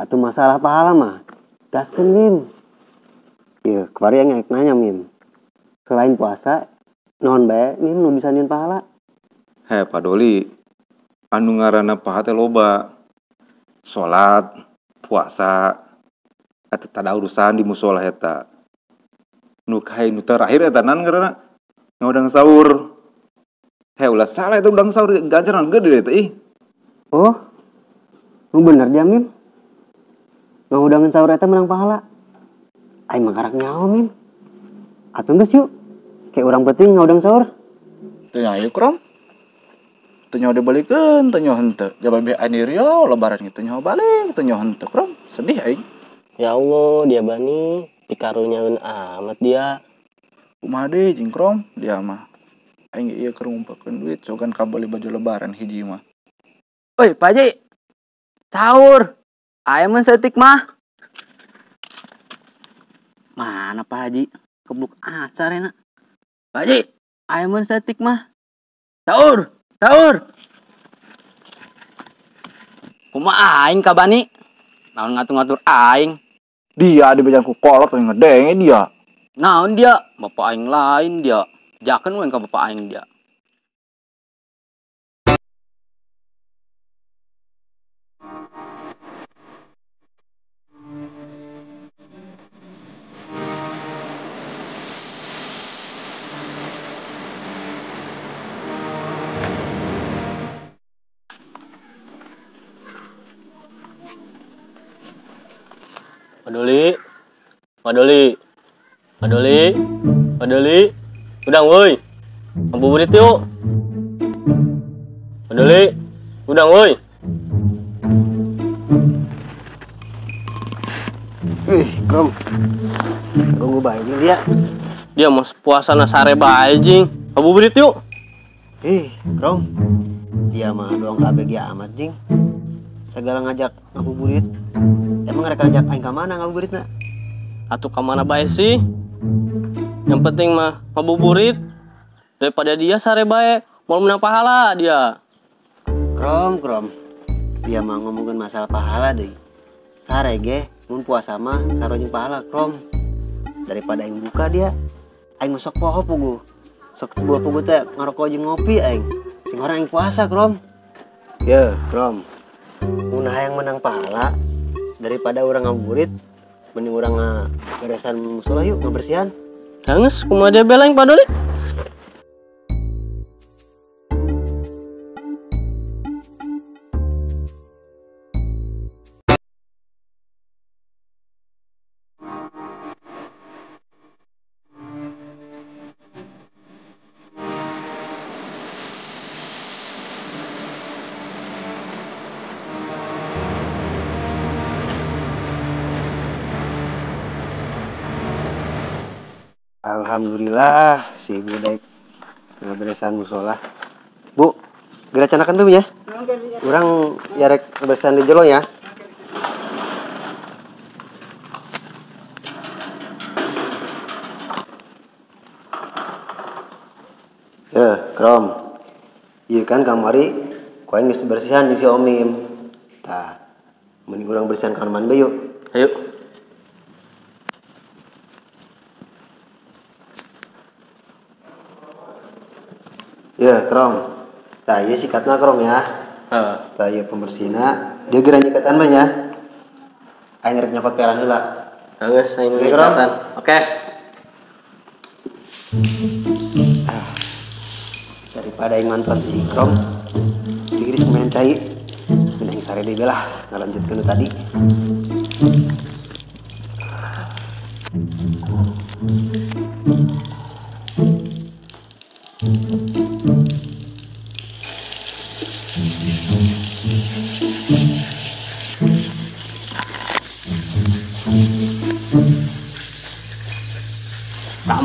atuh masalah pahala mah. Gaskeun Mim. Ieu, kemarin yang nanya Mim. Selain puasa, naon bae Mim nu bisa nyin pahala? He, Pak Doli, anu ngaranna paha teh loba. Salat, puasa, eta tada urusan di musola eta. Nu kae nu terakhir eta naon ngaranna? Ngaudang sahur. He, ulah salah eta udang sahur ganjaran gede eta ih. Oh, nu bener dia Mim. Ngaudangan sahur eta menang pahala. Aing mah karak nyaho Mim. Atuh geus yuk. Kayak orang penting ngaudang sahur. Teu nya ieu Krom. Teu nyaho dibalikeun, teu nyaho henteu. Jabal be ani rio lebaran kitu nyaho balik, teu nyaho henteu Krom. Sedih aing. Ya Allah, dia bani dikarunyaeun amat dia. Kumaha deui jeung Krom, dia mah. Aing ieu keur ngumpulkeun duit cogan kabeli baju lebaran hiji mah. Oi, Pak Haji. Sahur. Aya mah setik mah. Mana Pak Haji? Kebluk asar enak. Pak Haji, aya mah setik mah. Sahur. Sahur. Kumaha aing ka bani? Naon ngatur-ngatur aing? Dia di bejangku kolot yang ngedenge dia. Naon dia? Bapak aing lain dia. Jakeun we ka bapak aing dia. Padoli, Padoli, Padoli, Padoli, udang woi, ngabuburit yuk. Padoli, udang woi. Krom. Tunggu bae dia. Dia mas puasana sare bae jing, ngabuburit yuk. Krom. Dia mah doang ABG amat jing. Segala ngajak ngabuburit. Emang mereka ngajak aing ka mana ngabuburitna? Atuh ka mana bae sih? Yang penting mah ngabuburit. Daripada dia sare bae, mau menang pahala dia. Krom. Dia mah ngomongin masalah pahala deh. Sare ge, mun puasa mah saro jeung pahala, Krom. Daripada aing buka dia, aing sok poho puguh. Sok buah puguh teh ngarokok jeung ngopi aing. Sing orang aing puasa, Krom. Ye, Krom. Mun hayang menang pahala daripada orang ngabuburit, mending orang ngaberesan musola yuk, ngabersihan. Hanges, kumaha dia beleng Padoli? Alhamdulillah si budek ngaberesan musola. Bu, diracanakan tuh ya. Urang yarek ngaberesan di jero ya. Krom. Iya kan kamari ku aing geus bersihan jeung si Omim. Tah, mending urang bersihan kamar mandi yuk. Ayo. Ya, Krom. Tah, ieu sikatna Krom ya. Heeh. Tah, ieu pembersihna. Dia geura nyikatan mah ya. Aing rek nyokot peran heula. Hanges aing Oke, nyikatan. Oke. Daripada aing manfaat si Krom, digiris main cai. Aing sare deui lah ngalanjutkeun tadi.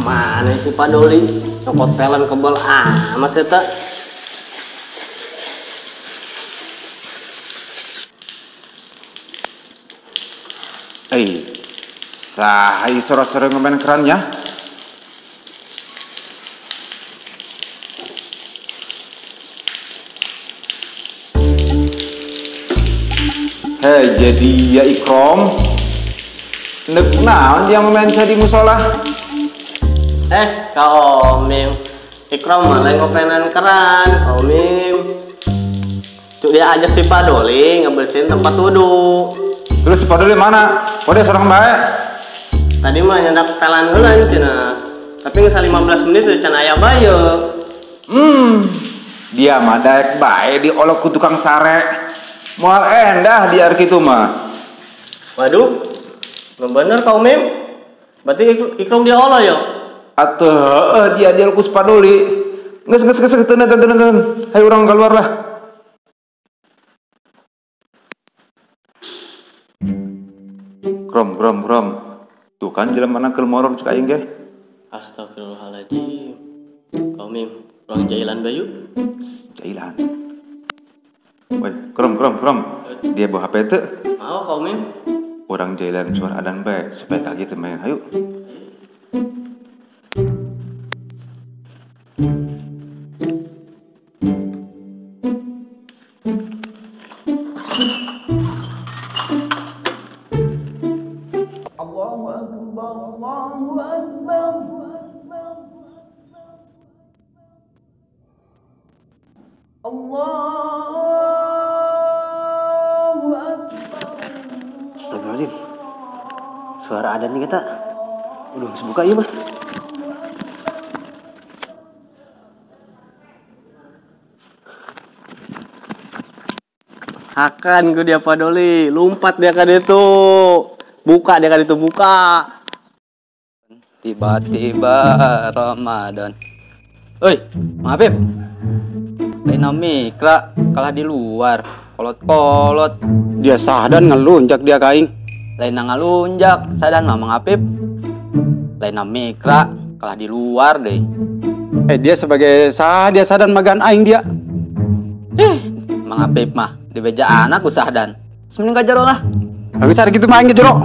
Mana si Padoli? Cokot pelan kebal amat eta. Saha ieu sore-sore ngemain kerannya? Jadi ya Ikrom, nek naon dia main di musola? Kak Omim, Ikram malah ngopenan keran, Kak Omim. Cuk dia ajak si Padoli ngebersihin tempat wudhu. Terus si Padoli mana? Oh dia seorang baik. Tadi mah nyendak telan heula cenah. Tapi ngesal 15 menit tuh can aya baye. Dia mah daek bae diolok ku tukang sare. Moal endah di arek kitu mah. Waduh, nggak bener Kak Omim. Berarti Ikram dia olah ya? Atuh, dia ku si Padoli. Geus tenan. Hayu urang keluar lah. Krom. Tuh kan jelema mana keur moror cek aing ge. Astagfirullahaladzim. Kak Omim, ruang jailan bayu. Jailan. Woi, Krom. Dia bawa HP teu? Mau Kak Omim? Orang jailan suara adan bae supaya kaget main. Hayu. Astagfirullahaladzim. Suara adan nih kita. Udah harus buka iya mah. Akan gue dia Padoli, lompat dia kan itu. Buka dia kan itu buka. Tiba-tiba Ramadan. Oi, maaf ya. Lain mikra kalah di luar. Kolot-kolot. Dia sadan ngelunjak dia kaing. Lain ngalunjak, sadan mamang Apip. Lain mikra kalah di luar deh. Dia sebagai dia sadan magan aing dia. Mang Apip mah di beja anak usah dan. Semening kajaro lah. Tapi sare gitu mah aing jero.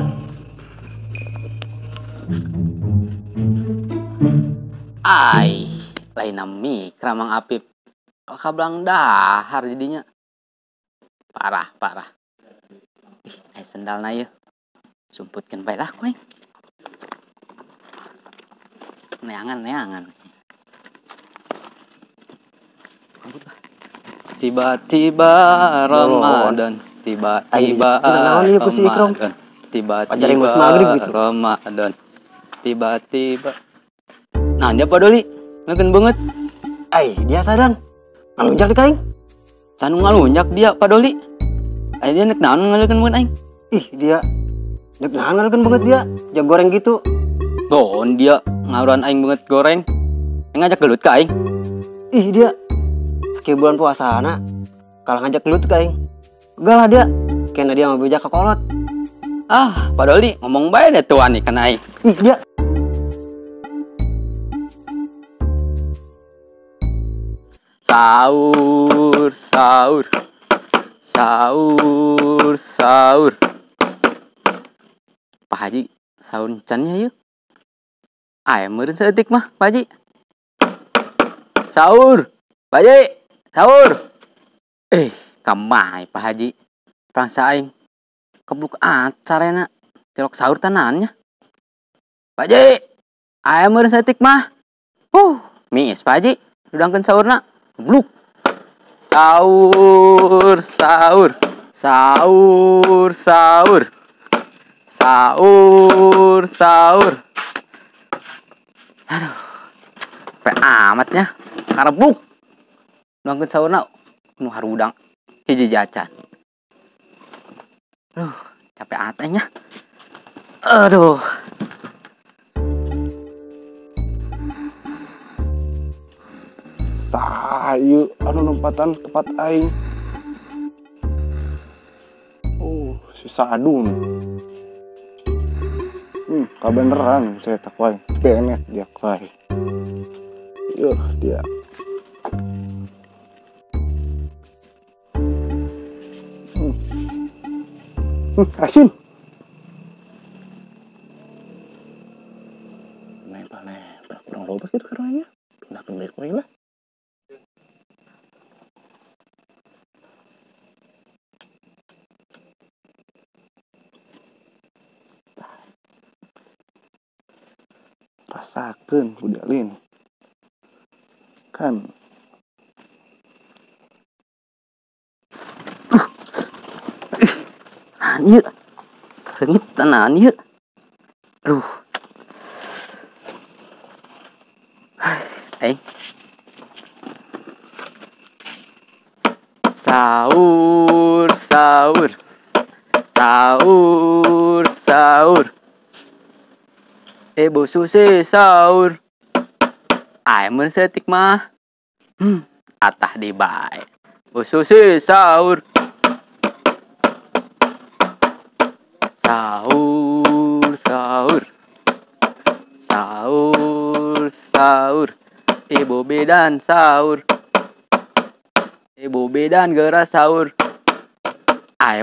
Ai, lain mikra Mang Apip. Kablang dahar jadinya. Parah. Ai sendal na ieu. Sumputkeun bae lah koeng. Neangan. Tiba-tiba Ramadan. Tiba-tiba Ramadan. Tiba-tiba Ramadan. Tiba-tiba. Nah, dia Padoli. Ngeukeun beungeut. Dia sadan. Ngalunjak di kaing. Sanu ngalunjak dia Padoli. Dia nek naon ngaleukeun beungeut aing. Dia nek nahan ngaleukeun banget dia. Jak goreng gitu. Gon dia ngaruan aing beungeut goreng. Ngajak gelut ka aing. Dia saking bulan puasa anak kalau ngajak gelut ka aing. Galah dia. Kena dia mau bejak ke kolot. Padoli ngomong bae deh tuan ikan aing. Dia Sahur. Pak Haji, sahur cannya yuk. Meureun saeutik mah, Pak Haji. Sahur. Pak Haji, sahur. Kamai Pak Haji. Prangsa aing kebluk acarena. Tilok sahur tanannya. Pak Haji, meureun saeutik mah. Miis Pak Haji, dudangkeun sahurna. Bluk. Sahur. Aduh. Pe amatnya. Karebluk. Dudangkeun sahurna nu harudang hiji jajan. Capek atenya. Aduh. Sahayu anu nempatan tempat aing. Si Sadun. Kabeneran saya tak wae. Benet dia wae. Dia. Asin. Nempel. Kurang loba gitu karanya. Pindah ke milik lah. akan budalin kan Nanya, rengit nanya. Aduh. Sahur, sahur. Sahur, sahur. Bu Susi sahur. Mun setik mah. Atah di bae. Bu Susi sahur. Sahur, sahur. Sahur, sahur. Ibu bidan sahur. Ibu bidan geras sahur.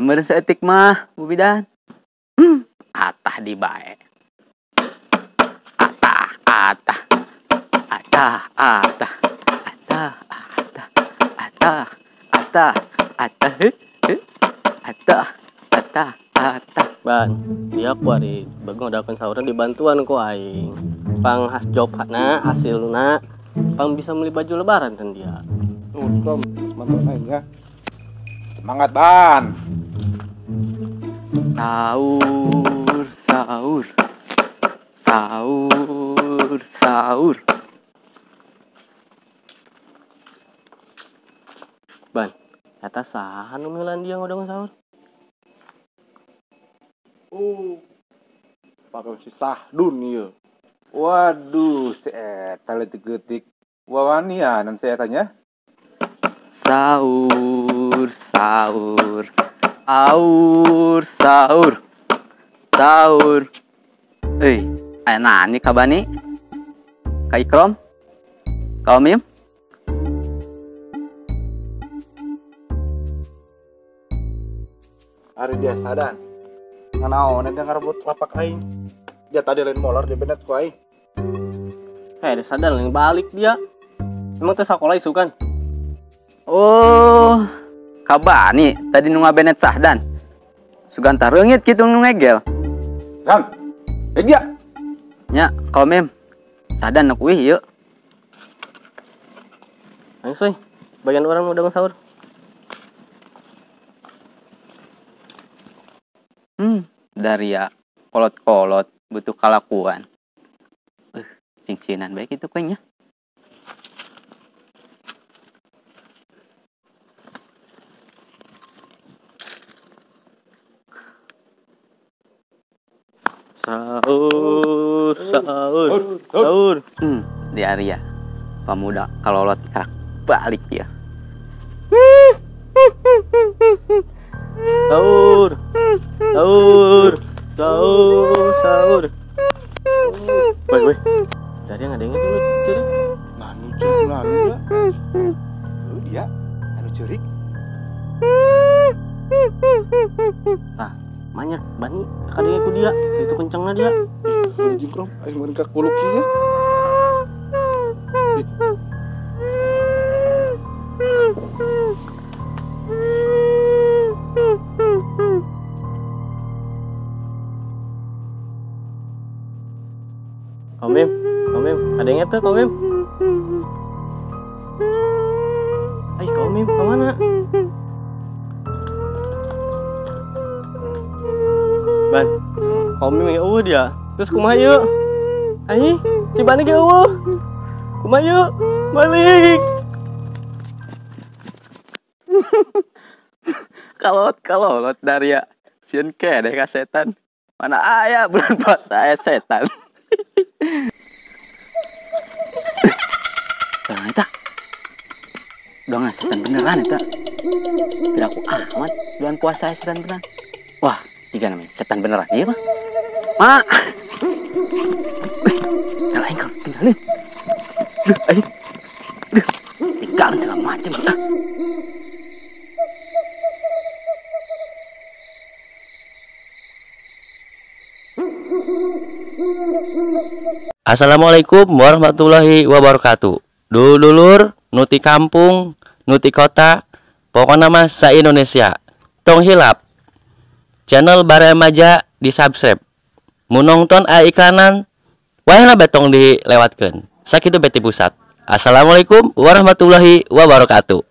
Mun setik mah, Bu bidan. Atah di bae. Atah, atah. Atah, atah. Atah, atah. Atah, atah. Atah, atah. Atah, atah. Ban, dia ku ari begodakeun sahuran dibantuan ku aing. Pang has job na hasilna pang bisa beli baju lebaran kan dia. Krom, mantap aing ya. Semangat Ban. Sahur, sahur. Sahur, sahur. Ban, kata saha nu milan dia ngodong sahur? Pakai si Sahdun ieu. Waduh, si eta leutik-leutik wawanianan saya tanya. Sahur, sahur. Sahur, sahur. Sahur. Aya nani ka Bani? Ka Ikrom? Ka Mim? hari dia sadan nganaon dia ngarebut lapak aing dia tadi lain molar dia benet ku aing Ada sadar yang balik dia. Emang teh sekolah isu kan? Oh, ka Bani tadi nu ngabenet sahdan. Suganta reungit kitu nu ngegel. Kang, dia. Nya, ka Mim. Sahdan nu kuih ieu. Ayo soy, bagian orang udah sahur. Dari ya kolot-kolot butuh kalakuan. Sing-sinan baik itu kayaknya. Sahur, sahur, sahur. Di area pemuda kalolot kerak balik ya. Sahur, sahur, sahur, sahur. Woi, dari yang ada yang dulu curi. nganu cerik nganu ya Dia anu ceurik. Banyak Bani, kadang aku dia, itu kencangnya dia. anjing Krom aing meureun ka kulukinya Komim, ada yang tuh Komim. Ayo Komim, kemana? Ban, Komim ya dia. Terus kumaha yuk? Ayo, si Bani ke kumaha yuk? Balik. Kalot dari ya sieun kede ka setan. Mana aya bulan puasa aya setan. Nah, eta. Udah nggak setan beneran eta. Tidak aku amat bulan puasa aya setan beneran. Wah, tiga namanya setan beneran iya mah. Mak. Nyalain kau, tinggalin. Ayo. Tinggalin segala macam. Assalamualaikum warahmatullahi wabarakatuh. Dulur, nuti kampung, nuti kota, pokoknya mah sa-Indonesia. Tong hilap. Channel Baremaja di subscribe. Mau nonton iklanan, wayahna betong dilewatkeun. Sakitu beti pusat. Assalamualaikum warahmatullahi wabarakatuh.